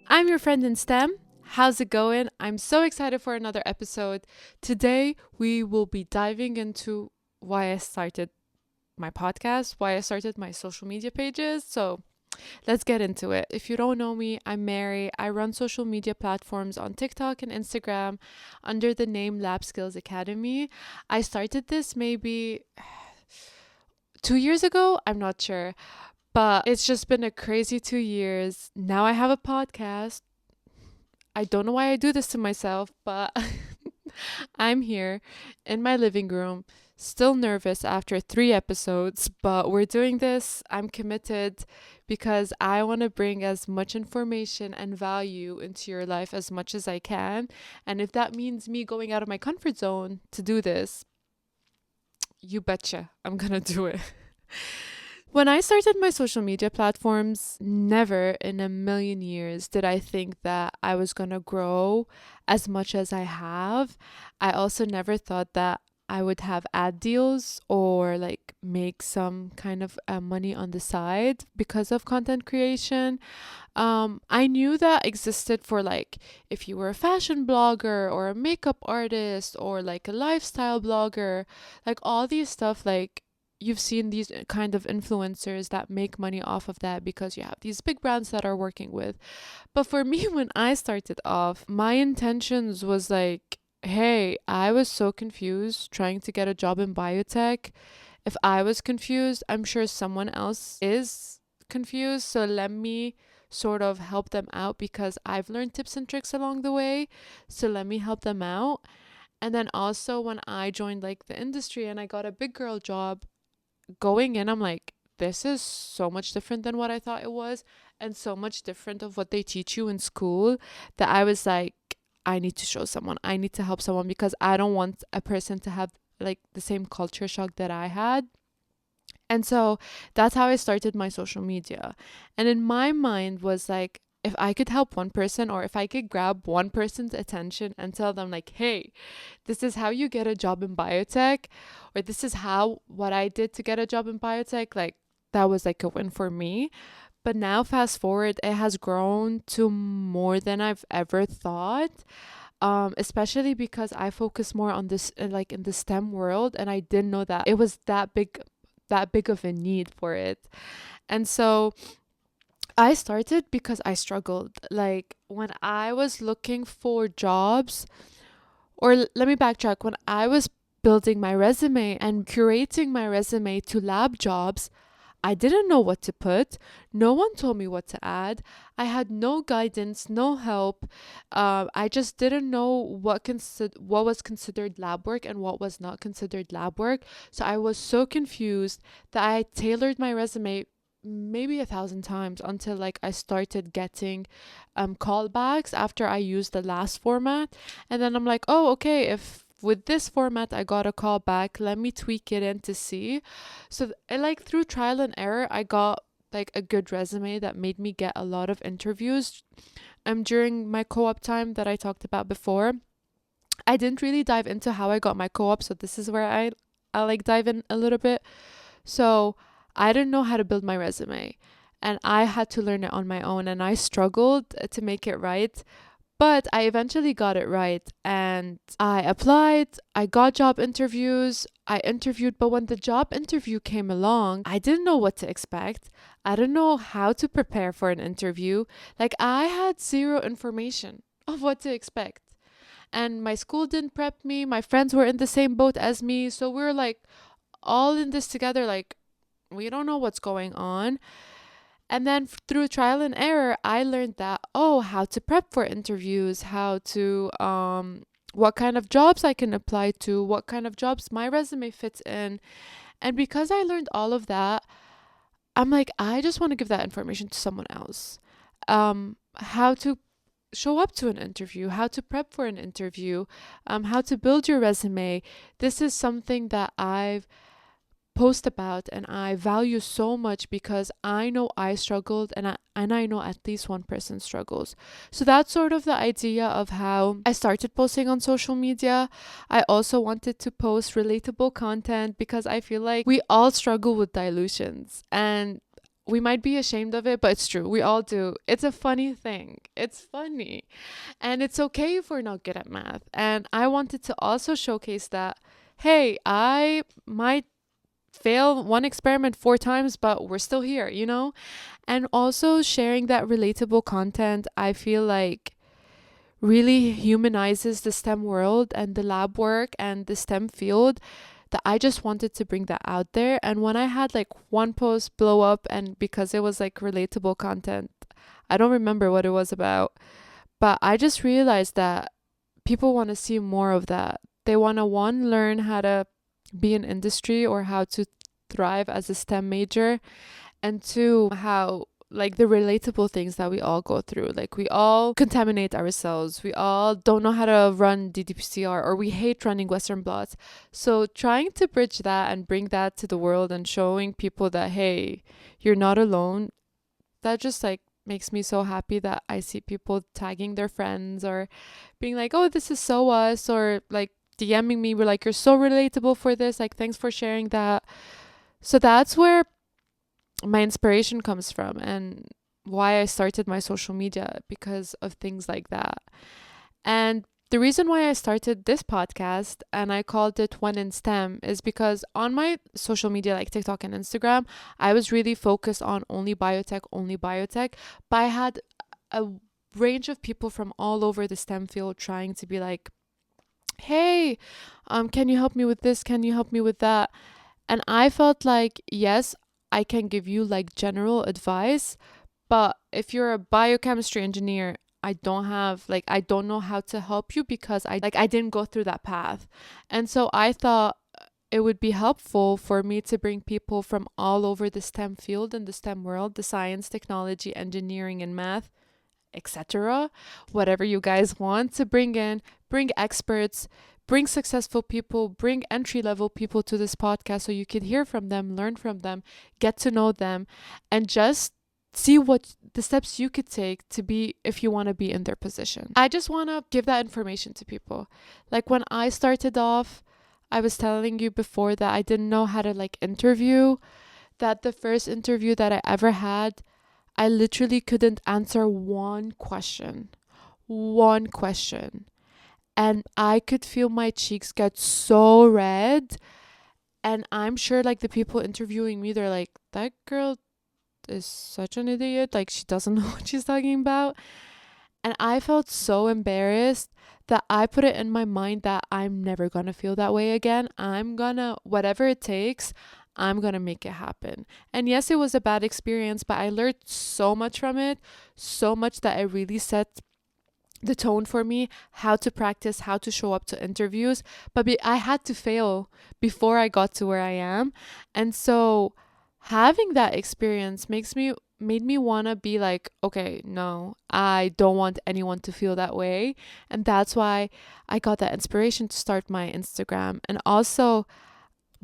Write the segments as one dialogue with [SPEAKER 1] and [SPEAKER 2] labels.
[SPEAKER 1] I'm your friend in STEM. How's it going? I'm so excited for another episode. Today, we will be diving into why I started my podcast, why I started my social media pages. So, let's get into it. If you don't know me, I'm Mary. I run social media platforms on TikTok and Instagram under the name Lab Skills Academy. I started this maybe 2 years ago. I'm not sure. But it's just been a crazy 2 years. Now I have a podcast. I don't know why I do this to myself, but I'm here in my living room, still nervous after 3 episodes, but we're doing this. I'm committed because I want to bring as much information and value into your life as much as I can. And if that means me going out of my comfort zone to do this, you betcha I'm gonna do it. When I started my social media platforms, never in a million years did I think that I was going to grow as much as I have. I also never thought that I would have ad deals or like make some kind of money on the side because of content creation. I knew that existed for like if you were a fashion blogger or a makeup artist or like a lifestyle blogger, like all these stuff like you've seen these kind of influencers that make money off of that because you have these big brands that are working with. But for me, when I started off, my intentions was like, hey, I was so confused trying to get a job in biotech. If I was confused, I'm sure someone else is confused. So let me sort of help them out because I've learned tips and tricks along the way. So let me help them out. And then also when I joined like the industry and I got a big girl job, going in, I'm like, this is so much different than what I thought it was, and so much different of what they teach you in school that I was like, I need to show someone, I need to help someone because I don't want a person to have like the same culture shock that I had. And so that's how I started my social media. And in my mind was like, if I could help one person or if I could grab one person's attention and tell them like, hey, this is how you get a job in biotech, or this is how what I did to get a job in biotech, like that was like a win for me. But now fast forward, it has grown to more than I've ever thought. Especially because I focus more on this like in the STEM world and I didn't know that it was that big of a need for it. And so I started because I struggled. Like when I was looking for jobs, or let me backtrack, when I was building my resume and curating my resume to lab jobs, I didn't know what to put. No one told me what to add. I had no guidance, no help. I just didn't know what was considered lab work and what was not considered lab work. So I was so confused that I tailored my resume maybe 1,000 times until like I started getting callbacks after I used the last format. And then I'm like, oh, okay, if with this format I got a call back, let me tweak it in to see. So like through trial and error, I got like a good resume that made me get a lot of interviews during my co-op time that I talked about before. I didn't really dive into how I got my co-op, so this is where I like dive in a little bit. So I didn't know how to build my resume and I had to learn it on my own and I struggled to make it right. But I eventually got it right and I applied, I got job interviews, I interviewed, but when the job interview came along, I didn't know what to expect. I didn't know how to prepare for an interview. Like I had zero information of what to expect. And my school didn't prep me, my friends were in the same boat as me, so we were like all in this together, like we don't know what's going on. And then through trial and error, I learned that, oh, how to prep for interviews, how to, what kind of jobs I can apply to, what kind of jobs my resume fits in. And because I learned all of that, I'm like, I just want to give that information to someone else. How to show up to an interview, how to prep for an interview, how to build your resume. This is something that I've post about and I value so much because I know I struggled and I know at least one person struggles. So that's sort of the idea of how I started posting on social media. I also wanted to post relatable content because I feel like we all struggle with dilutions and we might be ashamed of it, but it's true. We all do. It's a funny thing. It's funny. And it's okay if we're not good at math. And I wanted to also showcase that, hey, I might fail one experiment 4 times, but we're still here, you know? And also sharing that relatable content, I feel like really humanizes the STEM world and the lab work and the STEM field, that I just wanted to bring that out there. And when I had like one post blow up, and because it was like relatable content, I don't remember what it was about, but I just realized that people want to see more of that. They want to, one, learn how to be in industry or how to thrive as a STEM major, and two, how like the relatable things that we all go through. Like we all contaminate ourselves. We all don't know how to run ddPCR, or we hate running Western blots. So trying to bridge that and bring that to the world and showing people that, hey, you're not alone, that just like makes me so happy that I see people tagging their friends or being like, oh, this is so us, or like DMing me, we're like, you're so relatable for this, like thanks for sharing that. So that's where my inspiration comes from, and why I started my social media, because of things like that. And the reason why I started this podcast and I called it When in STEM is because on my social media like TikTok and Instagram, I was really focused on only biotech, but I had a range of people from all over the STEM field trying to be like, hey, can you help me with this? Can you help me with that? And I felt like, yes, I can give you like general advice, but if you're a biochemistry engineer, I don't know how to help you, because I didn't go through that path. And so I thought it would be helpful for me to bring people from all over the STEM field and the STEM world, the science, technology, engineering, and math, etc. Whatever you guys want to bring experts, bring successful people, bring entry level people to this podcast so you could hear from them, learn from them, get to know them, and just see what the steps you could take to be, if you want to be in their position. I just want to give that information to people. Like when I started off, I was telling you before that I didn't know how to like interview, that the first interview that I ever had, I literally couldn't answer one question. And I could feel my cheeks get so red. And I'm sure like the people interviewing me, they're like, that girl is such an idiot. Like she doesn't know what she's talking about. And I felt so embarrassed that I put it in my mind that I'm never going to feel that way again. Whatever it takes, I'm going to make it happen. And yes, it was a bad experience, but I learned so much from it, so much that it really set the tone for me, how to practice, how to show up to interviews. But I had to fail before I got to where I am. And so having that experience made me want to be like, okay, no, I don't want anyone to feel that way. And that's why I got that inspiration to start my Instagram. And also,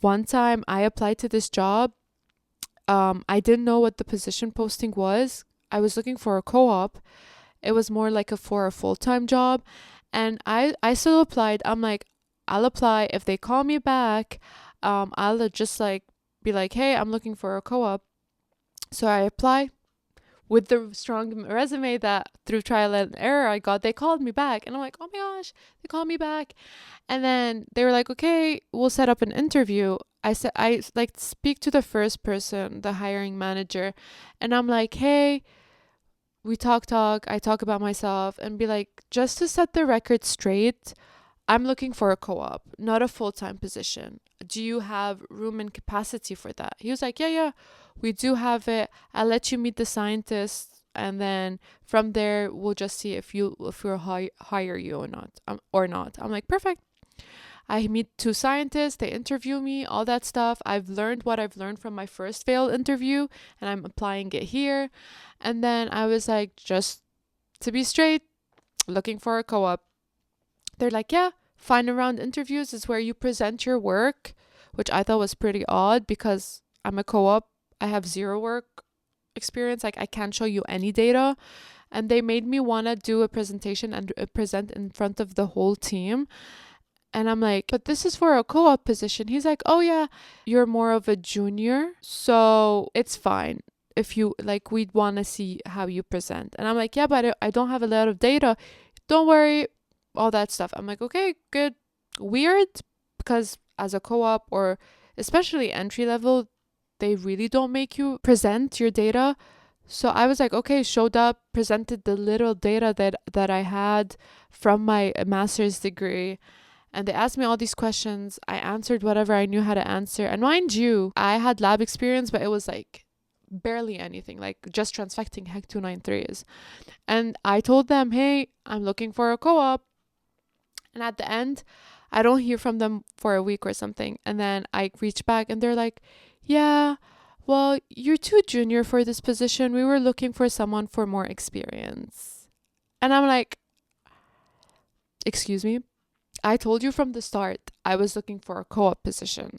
[SPEAKER 1] one time I applied to this job. I didn't know what the position posting was. I was looking for a co-op. It was more like for a full-time job. And I still applied. I'm like, I'll apply. If they call me back, I'll just like be like, hey, I'm looking for a co-op. So I apply with the strong resume that through trial and error I got. They called me back, and I'm like, oh my gosh, they called me back. And then they were like, okay, we'll set up an interview. I said, I like speak to the first person, the hiring manager, and I'm like, hey, we talk, I talk about myself, and be like, just to set the record straight, I'm looking for a co-op, not a full-time position. Do you have room and capacity for that? He was like, yeah, we do have it. I'll let you meet the scientists, and then from there we'll just see if we'll hire you or not. I'm like, perfect. I meet 2 scientists, they interview me, all that stuff. I've learned what I've learned from my first failed interview, and I'm applying it here. And then I was like, just to be straight, looking for a co-op. They're like, yeah, final round interviews is where you present your work, which I thought was pretty odd because I'm a co-op. I have 0 work experience. Like I can't show you any data. And they made me want to do a presentation and present in front of the whole team. And I'm like, but this is for a co-op position. He's like, oh yeah, you're more of a junior, so it's fine. if you like, we'd want to see how you present. And I'm like, yeah, but I don't have a lot of data. Don't worry, all that stuff. I'm like, okay, good. Weird, because as a co-op or especially entry level, they really don't make you present your data. So I was like, okay, showed up, presented the little data that I had from my master's degree. And they asked me all these questions. I answered whatever I knew how to answer. And mind you, I had lab experience, but it was like barely anything, like just transfecting HEC 293s. And I told them, hey, I'm looking for a co-op. And at the end, I don't hear from them for a week or something. And then I reach back and they're like, yeah, well, you're too junior for this position. We were looking for someone for more experience. And I'm like, excuse me? I told you from the start I was looking for a co-op position.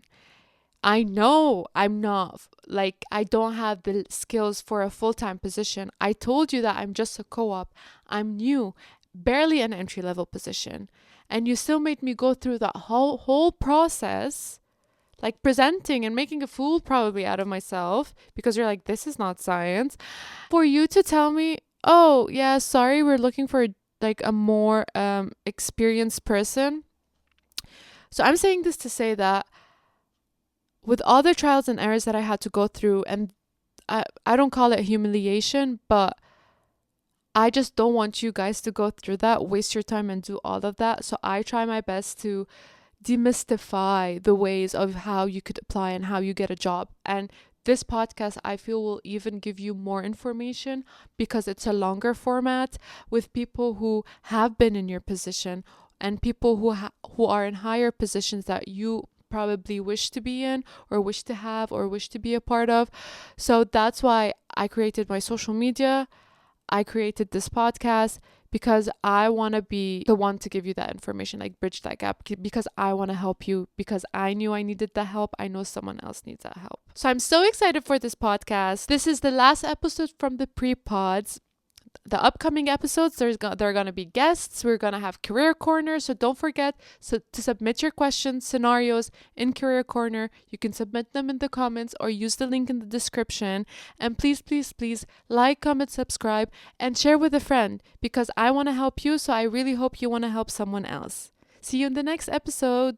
[SPEAKER 1] I know I'm not, like, I don't have the skills for a full-time position. I told you that I'm just a co-op. I'm new, barely an entry-level position. And you still made me go through that whole process, like presenting and making a fool probably out of myself, because you're like, this is not science. For you to tell me, oh, yeah, sorry, we're looking for like a more experienced person. So I'm saying this to say that with all the trials and errors that I had to go through, and I don't call it humiliation, but I just don't want you guys to go through that, waste your time and do all of that. So I try my best to demystify the ways of how you could apply and how you get a job. And this podcast, I feel, will even give you more information because it's a longer format with people who have been in your position and people who are in higher positions that you probably wish to be in or wish to have or wish to be a part of. So that's why I created my social media. I created this podcast because I want to be the one to give you that information, like bridge that gap, because I want to help you, because I knew I needed that help. I know someone else needs that help. So I'm so excited for this podcast. This is the last episode from the pre-pods. The upcoming episodes, there are going to be guests. We're going to have Career Corner. So don't forget to submit your questions, scenarios in Career Corner. You can submit them in the comments or use the link in the description. And please, please, please like, comment, subscribe, and share with a friend, because I want to help you. So I really hope you want to help someone else. See you in the next episode.